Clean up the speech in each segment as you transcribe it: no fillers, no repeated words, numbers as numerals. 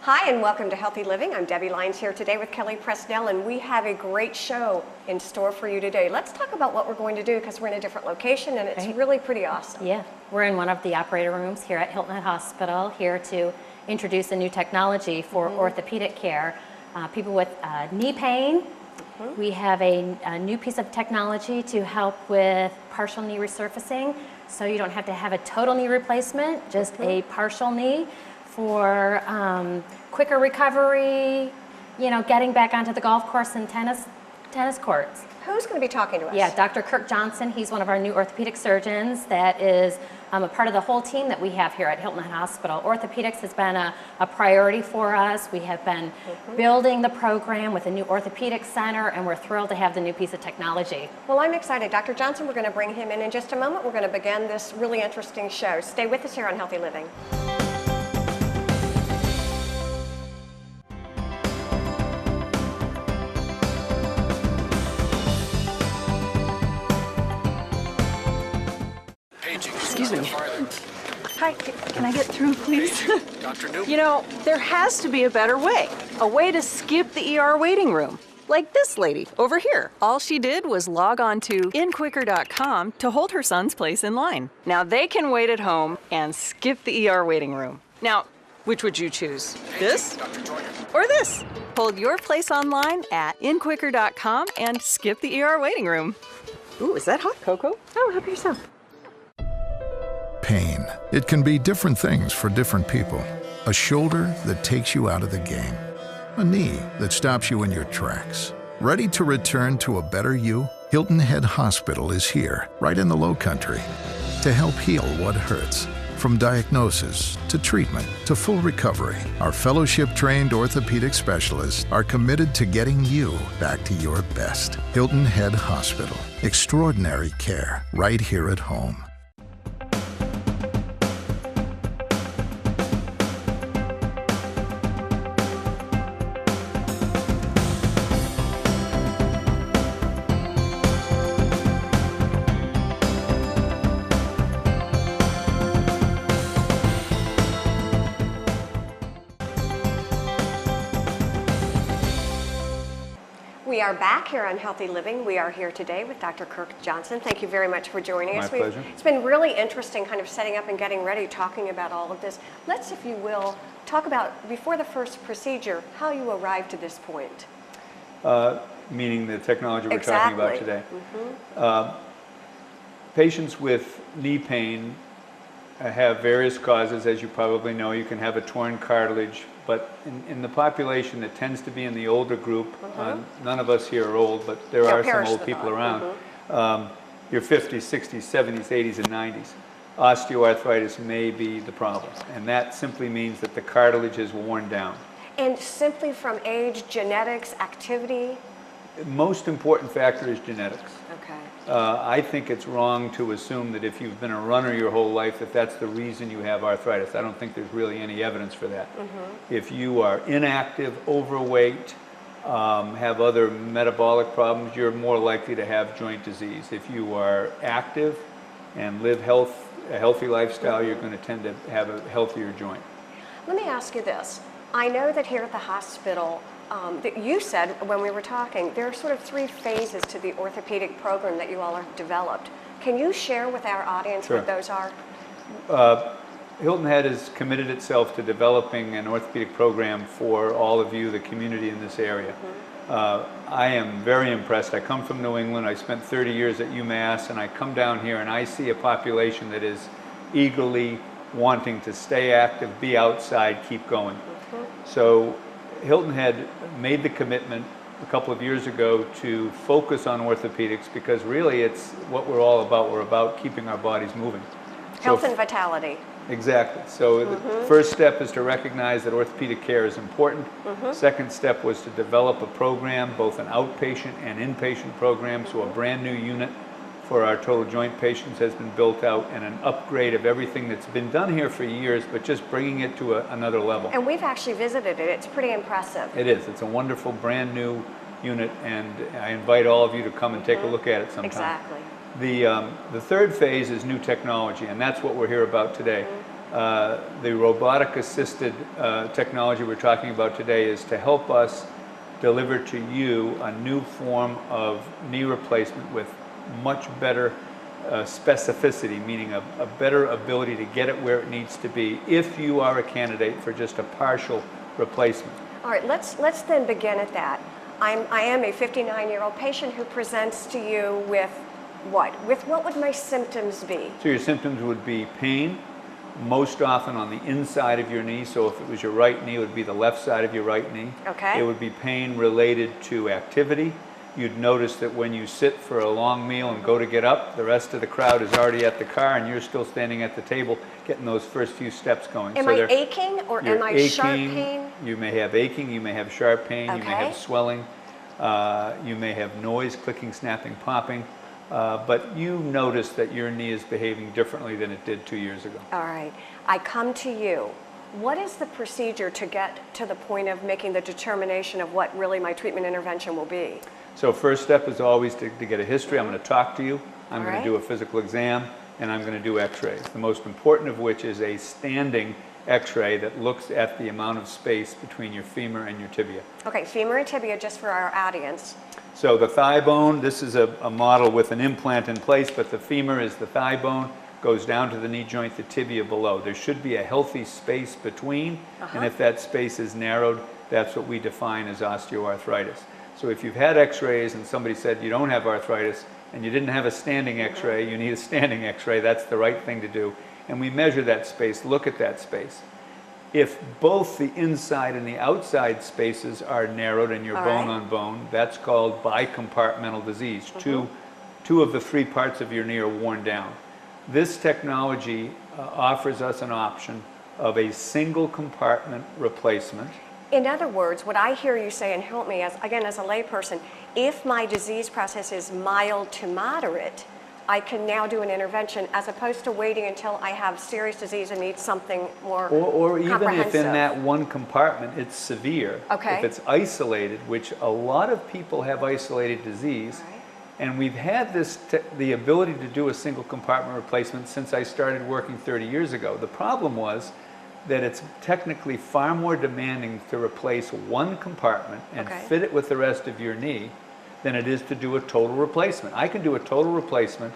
Hi and welcome to Healthy Living. I'm Debbie Lyons here today with Kelly Presnell, and we have a great show in store for you today. Let's talk about what we're going to do because we're in a different location and it's really pretty awesome. Yeah, we're in one of the operator rooms here at Hilton Head Hospital here to introduce a new technology for orthopedic care. People with knee pain, we have a new piece of technology to help with partial knee resurfacing, so you don't have to have a total knee replacement, just a partial knee for quicker recovery, you know, getting back onto the golf course and tennis courts. Who's going to be talking to us? Yeah, Dr. Kirk Johnson. He's one of our new orthopedic surgeons that is a part of the whole team that we have here at Hilton Head Hospital. Orthopedics has been a priority for us. We have been building the program with a new orthopedic center, and we're thrilled to have the new piece of technology. Well, I'm excited. Dr. Johnson, we're going to bring him in just a moment. We're going to begin this really interesting show. Stay with us here on Healthy Living. Excuse me. Hi, can I get through, please? Dr. Newton. You know, there has to be a better way. A way to skip the ER waiting room. Like this lady over here. All she did was log on to inquicker.com to hold her son's place in line. Now they can wait at home and skip the ER waiting room. Now, which would you choose? This or this? Hold your place online at inquicker.com and skip the ER waiting room. Ooh, is that hot cocoa? Oh, help yourself. Pain. It can be different things for different people. A shoulder that takes you out of the game. A knee that stops you in your tracks. Ready to return to a better you? Hilton Head Hospital is here, right in the Low Country, to help heal what hurts. From diagnosis to treatment to full recovery, our fellowship-trained orthopedic specialists are committed to getting you back to your best. Hilton Head Hospital. Extraordinary care right here at home. We are back here on Healthy Living. We are here today with Dr. Kirk Johnson. Thank you very much for joining us. My pleasure. It's been really interesting kind of setting up and getting ready, talking about all of this. Let's, if you will, talk about, before the first procedure, how you arrived to this point. Meaning the technology we're talking about today. Patients with knee pain have various causes, as you probably know. You can have a torn cartilage, but in the population that tends to be in the older group, none of us here are old, but there are some old people around, your 50s, 60s, 70s, 80s, and 90s. Osteoarthritis may be the problem, and that simply means that the cartilage is worn down. And simply from age, genetics, activity? Most important factor is genetics. Okay. I think it's wrong to assume that if you've been a runner your whole life that that's the reason you have arthritis. I don't think there's really any evidence for that. If you are inactive, overweight, have other metabolic problems, you're more likely to have joint disease. If you are active and live a healthy lifestyle, you're going to tend to have a healthier joint. Let me ask you this. I know that here at the hospital, that you said when we were talking, there are sort of 3 phases to the orthopedic program that you all have developed. Can you share with our audience what those are? Hilton Head has committed itself to developing an orthopedic program for all of you, the community in this area. I am very impressed. I come from New England. I spent 30 years at UMass, and I come down here and I see a population that is eagerly wanting to stay active, be outside, keep going. So Hilton Head made the commitment a couple of years ago to focus on orthopedics because really it's what we're all about. We're about keeping our bodies moving. Health and vitality. Exactly. So the first step is to recognize that orthopedic care is important. Second step was to develop a program, both an outpatient and inpatient program, so a brand new unit for our total joint patients has been built out, and an upgrade of everything that's been done here for years, but just bringing it to another level. And we've actually visited it. It's pretty impressive. It is. It's a wonderful brand new unit, and I invite all of you to come and take a look at it sometime. Exactly. The third phase is new technology, and that's what we're here about today. The robotic assisted technology we're talking about today is to help us deliver to you a new form of knee replacement with much better specificity, meaning a better ability to get it where it needs to be if you are a candidate for just a partial replacement. All right, let's then begin at that. I am a 59-year-old patient who presents to you with what? What would my symptoms be? So your symptoms would be pain, most often on the inside of your knee. So if it was your right knee, it would be the left side of your right knee. Okay. It would be pain related to activity. You'd notice that when you sit for a long meal and go to get up, the rest of the crowd is already at the car and you're still standing at the table getting those first few steps going. Am I aching or am I sharp pain? You may have aching, you may have sharp pain, you may Okay. have swelling, you may have noise, clicking, snapping, popping, but you notice that your knee is behaving differently than it did 2 years ago. All right, I come to you. What is the procedure to get to the point of making the determination of what really my treatment intervention will be? So first step is always to get a history. I'm going to talk to you. I'm All going right. to do a physical exam, and I'm going to do x-rays. The most important of which is a standing x-ray that looks at the amount of space between your femur and your tibia. Okay, femur and tibia, just for our audience. So the thigh bone, this is a model with an implant in place, but the femur is the thigh bone, goes down to the knee joint, the tibia below. There should be a healthy space between, and if that space is narrowed, that's what we define as osteoarthritis. So if you've had x-rays and somebody said you don't have arthritis and you didn't have a standing x-ray, you need a standing x-ray, that's the right thing to do. And we measure that space, look at that space. If both the inside and the outside spaces are narrowed and you're bone on bone, that's called bicompartmental disease. Two of the three parts of your knee are worn down. This technology offers us an option of a single compartment replacement. In other words, what I hear you say, and help me, as a layperson, if my disease process is mild to moderate, I can now do an intervention as opposed to waiting until I have serious disease and need something more Or even if comprehensive. in that one compartment it's severe, Okay. if it's isolated, which a lot of people have isolated disease, Right. and we've had the ability to do a single compartment replacement since I started working 30 years ago. The problem was that it's technically far more demanding to replace one compartment and Okay. fit it with the rest of your knee than it is to do a total replacement. I can do a total replacement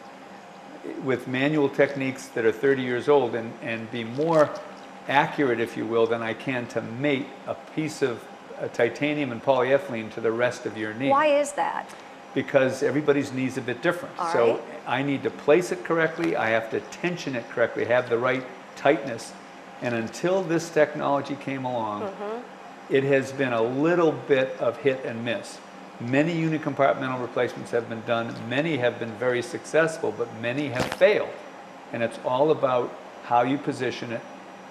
with manual techniques that are 30 years old and be more accurate, if you will, than I can to mate a piece of titanium and polyethylene to the rest of your knee. Why is that? Because everybody's knee is a bit different. All So right. I need to place it correctly, I have to tension it correctly, have the right tightness. And until this technology came along, it has been a little bit of hit and miss. Many unicompartmental replacements have been done, many have been very successful, but many have failed. And it's all about how you position it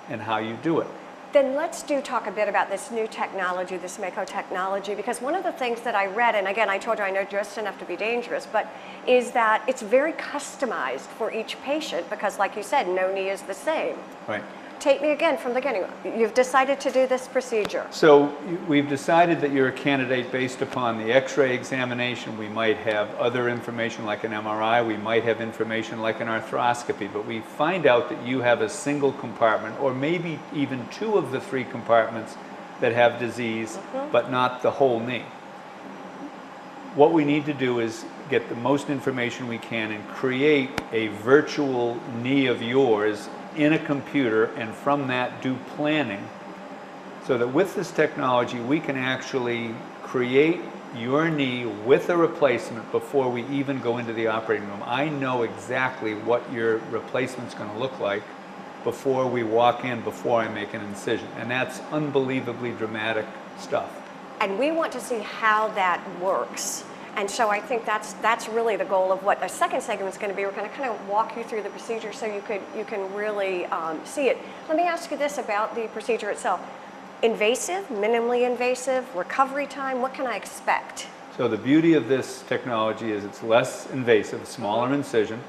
and how you do it. Then let's talk a bit about this new technology, this Mako technology, because one of the things that I read, and again, I told you I know just enough to be dangerous, but is that it's very customized for each patient because, like you said, no knee is the same. Right. Take me again from the beginning. You've decided to do this procedure. So we've decided that you're a candidate based upon the x-ray examination. We might have other information like an MRI. We might have information like an arthroscopy. But we find out that you have a single compartment or maybe even two of the three compartments that have disease, but not the whole knee. What we need to do is get the most information we can and create a virtual knee of yours in a computer, and from that do planning, so that with this technology we can actually create your knee with a replacement before we even go into the operating room. I know exactly what your replacement's going to look like before we walk in, before I make an incision, and that's unbelievably dramatic stuff. And we want to see how that works. And so I think that's really the goal of what a second segment is going to be. We're going to kind of walk you through the procedure so you can really see it. Let me ask you this about the procedure itself. Invasive, minimally invasive, recovery time, what can I expect? So the beauty of this technology is it's less invasive, smaller incision.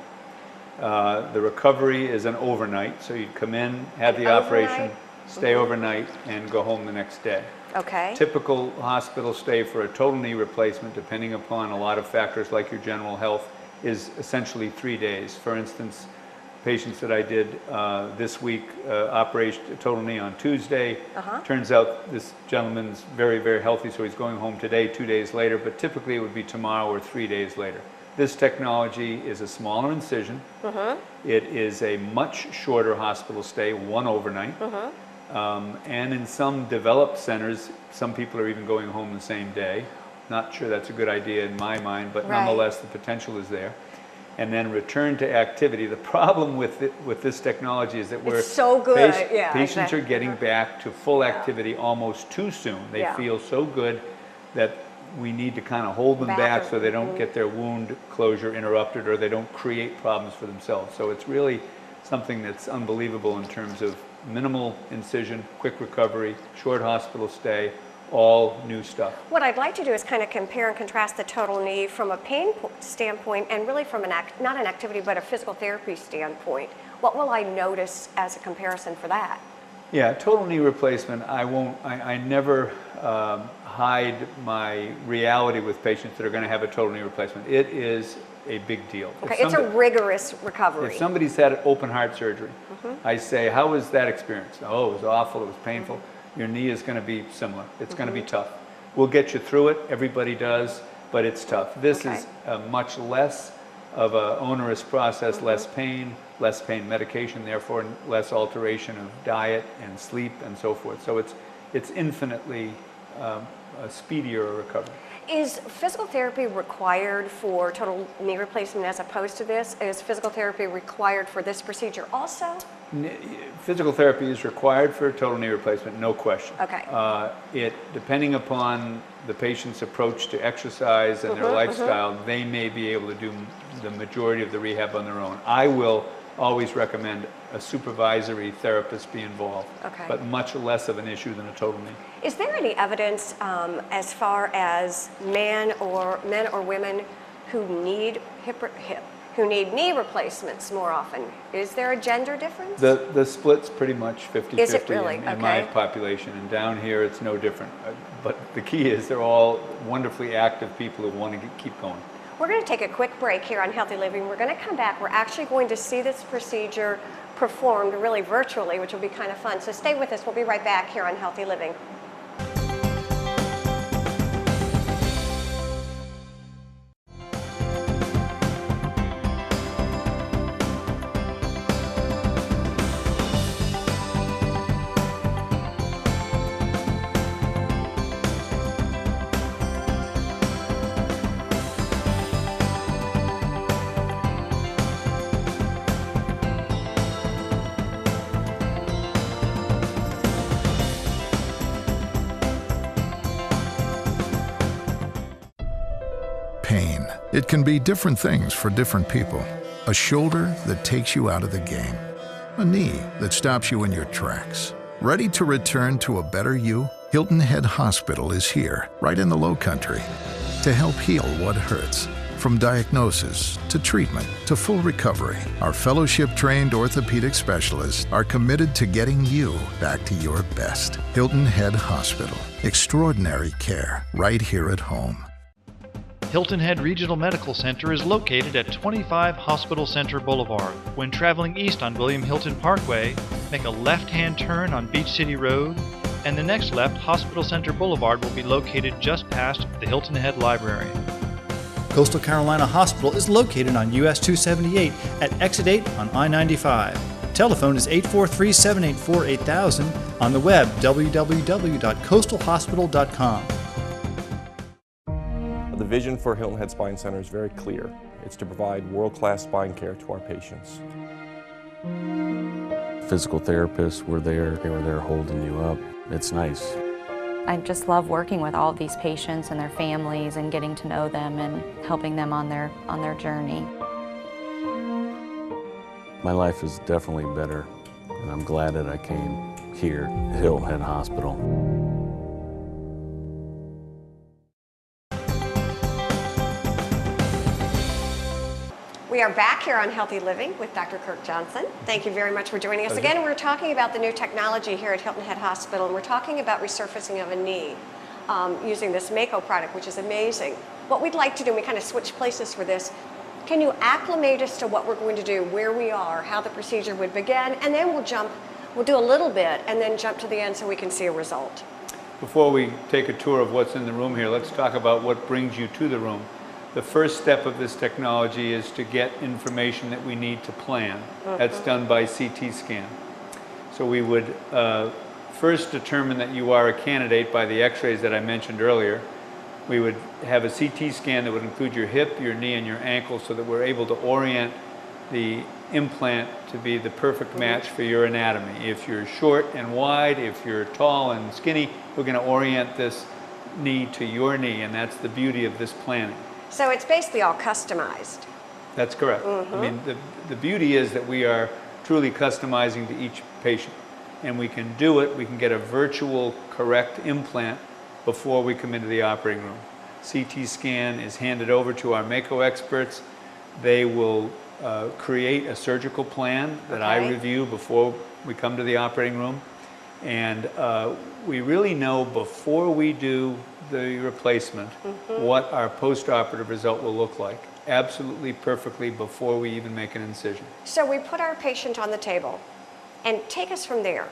The recovery is an overnight, so you come in, have the operation, stay overnight, and go home the next day. Okay. Typical hospital stay for a total knee replacement, depending upon a lot of factors like your general health, is essentially 3 days. For instance, patients that I did this week, operation total knee on Tuesday. Turns out this gentleman's very, very healthy, so he's going home today, 2 days later, but typically it would be tomorrow or 3 days later. This technology is a smaller incision. It is a much shorter hospital stay, 1 overnight. And in some developed centers, some people are even going home the same day. Not sure that's a good idea in my mind, but nonetheless, the potential is there. And then return to activity. The problem with this technology is that It's so good. Yeah, patients are getting back to full activity almost too soon. They feel so good that we need to kind of hold them back so they don't get their wound closure interrupted or they don't create problems for themselves. So it's really something that's unbelievable in terms of minimal incision, quick recovery, short hospital stay, all new stuff. What I'd like to do is kind of compare and contrast the total knee from a pain standpoint and really from not an activity but a physical therapy standpoint. What will I notice as a comparison for that? Yeah, total knee replacement, I never hide my reality with patients that are going to have a total knee replacement. It is a big deal. Okay, it's a rigorous recovery. If somebody's had open heart surgery, I say, how was that experience? Oh, it was awful, it was painful. Your knee is going to be similar. It's going to be tough. We'll get you through it. Everybody does, but it's tough. This is a much less of an onerous process, less pain medication, therefore less alteration of diet and sleep and so forth. So it's infinitely a speedier recovery. Is physical therapy required for total knee replacement as opposed to this? Is physical therapy required for this procedure also? Physical therapy is required for total knee replacement, no question. Okay. Depending upon the patient's approach to exercise and their lifestyle, they may be able to do the majority of the rehab on their own. I will always recommend a supervisory therapist be involved, but much less of an issue than a total knee. Is there any evidence as far as men or women who need knee replacements more often? Is there a gender difference? The split's pretty much 50-50 Is it really? in my population, and down here it's no different. But the key is they're all wonderfully active people who want to keep going. We're going to take a quick break here on Healthy Living. We're going to come back. We're actually going to see this procedure performed really virtually, which will be kind of fun. So stay with us. We'll be right back here on Healthy Living. Pain. It can be different things for different people. A shoulder that takes you out of the game. A knee that stops you in your tracks. Ready to return to a better you? Hilton Head Hospital is here, right in the Low Country, to help heal what hurts. From diagnosis to treatment to full recovery, our fellowship-trained orthopedic specialists are committed to getting you back to your best. Hilton Head Hospital. Extraordinary care right here at home. Hilton Head Regional Medical Center is located at 25 Hospital Center Boulevard. When traveling east on William Hilton Parkway, make a left-hand turn on Beach City Road, and the next left, Hospital Center Boulevard will be located just past the Hilton Head Library. Coastal Carolina Hospital is located on US 278 at Exit 8 on I-95. Telephone is 843-784-8000. On the web, www.coastalhospital.com. The vision for Hilton Head Spine Center is very clear. It's to provide world-class spine care to our patients. Physical therapists were there. They were there holding you up. It's nice. I just love working with all of these patients and their families and getting to know them and helping them on their journey. My life is definitely better, and I'm glad that I came here at Hilton Head Hospital. We are back here on Healthy Living with Dr. Kirk Johnson. Thank you very much for joining us again. We're talking about the new technology here at Hilton Head Hospital, and we're talking about resurfacing of a knee using this Mako product, which is amazing. What we'd like to do, and we kind of switch places for this, Can you acclimate us to what we're going to do, where we are, how the procedure would begin, and then we'll do a little bit and then jump to the end so we can see a result. Before we take a tour of what's in the room here, let's talk about what brings you to the room. The first step of this technology is to get information that we need to plan. That's done by CT scan. So we would first determine that you are a candidate by the x-rays that I mentioned earlier. We would have a CT scan that would include your hip, your knee, and your ankle so that we're able to orient the implant to be the perfect match for your anatomy. If you're short and wide, if you're tall and skinny, we're going to orient this knee to your knee, and that's the beauty of this planning. So it's basically all customized. That's correct. I mean, the beauty is that we are truly customizing to each patient, and we can do it. We can get a virtual correct implant before we come into the operating room. CT scan is handed over to our Mako experts. They will create a surgical plan that I review before we come to the operating room, and we really know before we do the replacement what our post-operative result will look like, absolutely perfectly, before we even make an incision. So we put our patient on the table, and take us from there.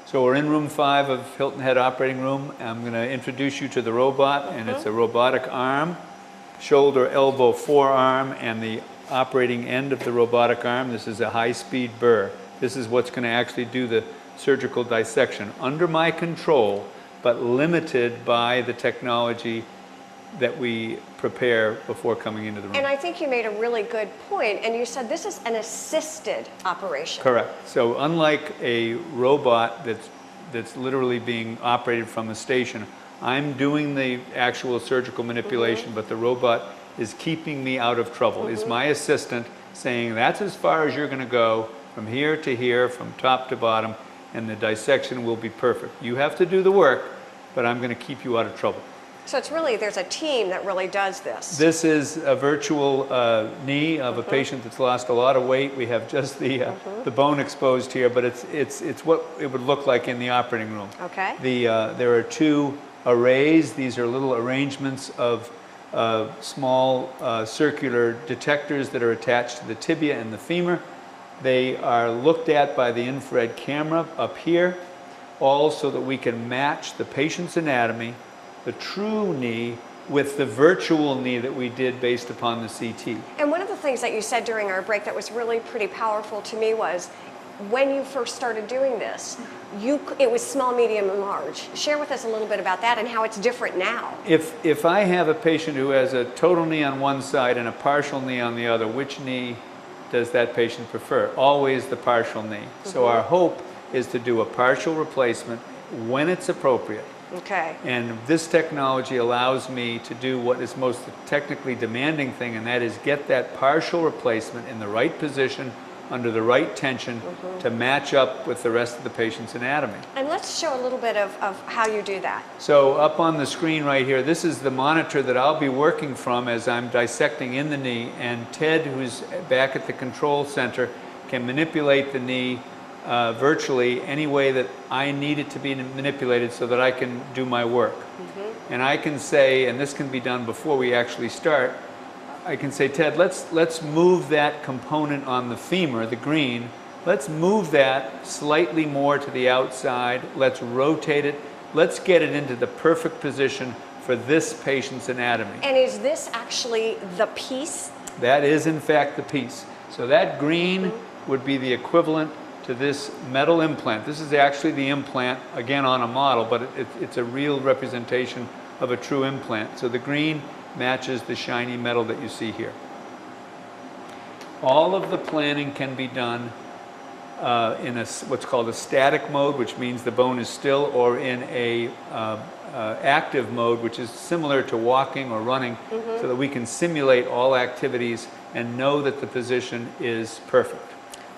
So we're in room 5 of Hilton Head Operating Room. I'm going to introduce you to the robot, and it's a robotic arm, shoulder, elbow, forearm, and the operating end of the robotic arm. This is a high-speed burr. This is what's going to actually do the surgical dissection under my control, but limited by the technology that we prepare before coming into the room. And I think you made a really good point, and you said this is an assisted operation. Correct. So unlike a robot that's literally being operated from a station, I'm doing the actual surgical manipulation, but the robot is keeping me out of trouble, is my assistant saying that's as far as you're going to go, from here to here, from top to bottom, and the dissection will be perfect. You have to do the work, but I'm going to keep you out of trouble. So it's really, there's a team that really does this. This is a virtual knee of a patient that's lost a lot of weight. We have just the bone exposed here, but it's what it would look like in the operating room. Okay. There are 2 arrays. These are little arrangements of small circular detectors that are attached to the tibia and the femur. They are looked at by the infrared camera up here, all so that we can match the patient's anatomy, the true knee, with the virtual knee that we did based upon the CT. And one of the things that you said during our break that was really pretty powerful to me was, when you first started doing this, it was small, medium, and large. Share with us a little bit about that and how it's different now. If I have a patient who has a total knee on one side and a partial knee on the other, which knee does that patient prefer? Always the partial knee. So our hope is to do a partial replacement when it's appropriate. Okay. And this technology allows me to do what is most technically demanding thing, and that is get that partial replacement in the right position, under the right tension, to match up with the rest of the patient's anatomy. And let's show a little bit of how you do that. So up on the screen right here, this is the monitor that I'll be working from as I'm dissecting in the knee, and Ted, who's back at the control center, can manipulate the knee virtually any way that I need it to be manipulated so that I can do my work. And I can say, and this can be done before we actually start, I can say, Ted, let's move that component on the femur, the green, let's move that slightly more to the outside, let's rotate it, let's get it into the perfect position for this patient's anatomy. And is this actually the piece? That is in fact the piece. So that green would be the equivalent to this metal implant. This is actually the implant, again on a model, but it's a real representation of a true implant. So the green matches the shiny metal that you see here. All of the planning can be done in what's called a static mode, which means the bone is still, or in a active mode, which is similar to walking or running, so that we can simulate all activities and know that the position is perfect.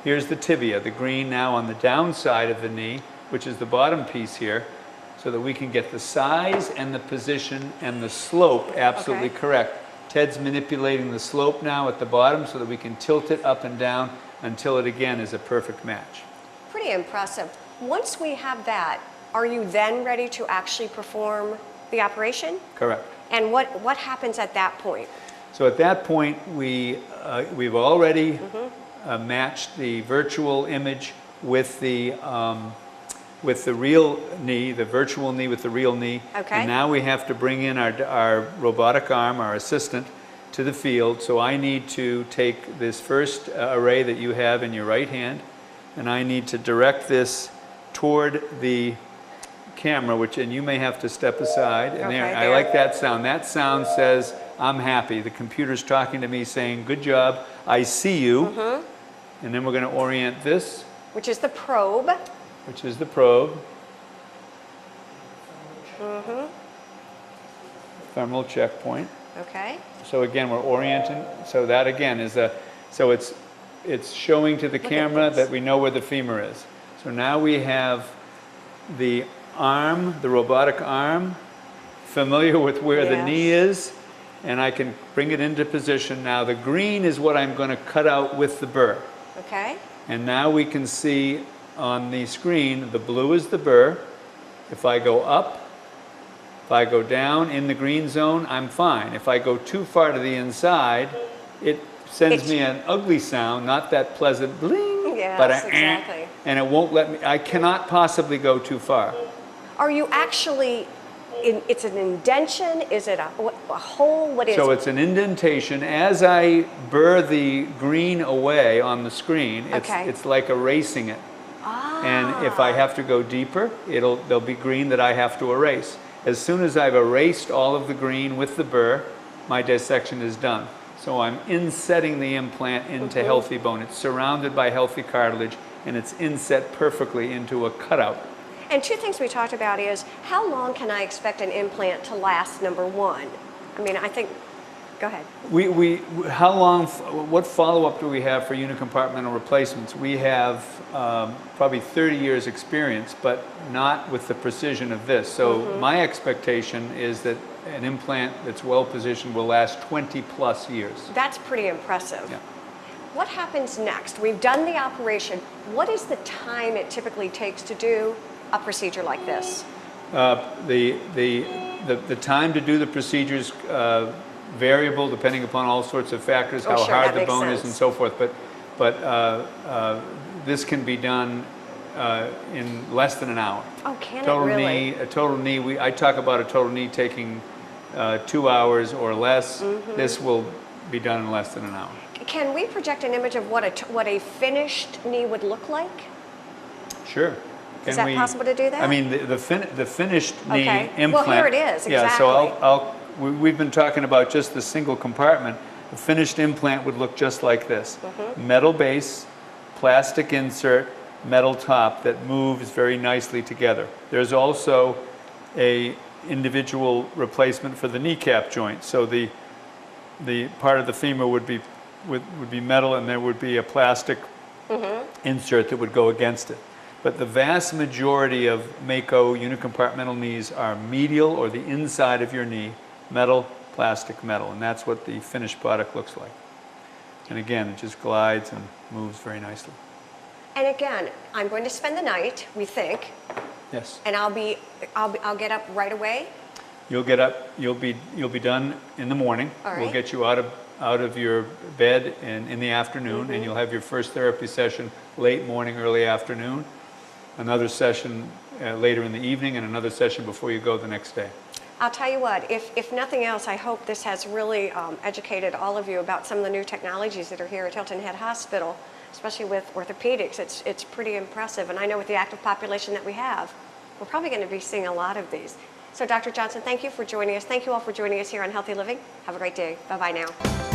Here's the tibia, the green now on the downside of the knee, which is the bottom piece here, so that we can get the size and the position and the slope absolutely correct. Ted's manipulating the slope now at the bottom so that we can tilt it up and down until it again is a perfect match. Pretty impressive. Once we have that, are you then ready to actually perform the operation? Correct. And what happens at that point? So at that point, we've already matched the virtual image with the real knee, the virtual knee with the real knee. Okay. And now we have to bring in our robotic arm, our assistant, to the field. So I need to take this first array that you have in your right hand, and I need to direct this toward the camera, and you may have to step aside. And Okay, I like that sound. That sound says, I'm happy. The computer's talking to me saying, good job, I see you. And then we're going to orient this. Which is the probe. Which is the probe. Femoral checkpoint. Okay. So again, we're orienting. So that again is so it's showing to the camera that we know where the femur is. So now we have the arm, the robotic arm, familiar with where the knee is, and I can bring it into position. Now the green is what I'm going to cut out with the burr. Okay. And now we can see on the screen, the blue is the burr. If I go up, if I go down in the green zone, I'm fine. If I go too far to the inside, it sends me an ugly sound, not that pleasant bling, but exactly. And it won't let me, I cannot possibly go too far. Are you actually, it's an indentation? Is it a hole? What is it? So it's an indentation. As I burr the green away on the screen, it's like erasing it. And if I have to go deeper, there'll be green that I have to erase. As soon as I've erased all of the green with the burr, my dissection is done. So I'm insetting the implant into healthy bone. It's surrounded by healthy cartilage, and it's inset perfectly into a cutout. And two things we talked about is, how long can I expect an implant to last, number one? I mean, I think, go ahead. How long, what follow-up do we have for unicompartmental replacements? We have probably 30 years experience, but not with the precision of this. So my expectation is that an implant that's well positioned will last 20 plus years. That's pretty impressive. Yeah. What happens next? We've done the operation. What is the time it typically takes to do a procedure like this? The time to do the procedure is variable depending upon all sorts of factors, how hard the bone is and so forth. But this can be done in less than an hour. Oh, can it really? A total knee, I talk about a total knee taking 2 hours or less. This will be done in less than an hour. Can we project an image of what a finished knee would look like? Sure. Is that possible to do that? I mean, the finished knee implant. Well, here it is, exactly. Yeah, so we've been talking about just the single compartment. The finished implant would look just like this. Metal base, plastic insert, metal top that moves very nicely together. There's also a individual replacement for the kneecap joint. So the part of the femur would be metal, and there would be a plastic insert that would go against it. But the vast majority of Mako unicompartmental knees are medial, or the inside of your knee, metal, plastic, metal, and that's what the finished product looks like. And again, it just glides and moves very nicely. And again, I'm going to spend the night, we think. Yes. And I'll get up right away. You'll get up. You'll be done in the morning. All right. We'll get you out of your bed in the afternoon, and you'll have your first therapy session late morning, early afternoon. Another session later in the evening, and another session before you go the next day. I'll tell you what, if nothing else, I hope this has really educated all of you about some of the new technologies that are here at Hilton Head Hospital, especially with orthopedics. It's pretty impressive, and I know with the active population that we have, we're probably going to be seeing a lot of these. So Dr. Johnson, thank you for joining us. Thank you all for joining us here on Healthy Living. Have a great day. Bye-bye now.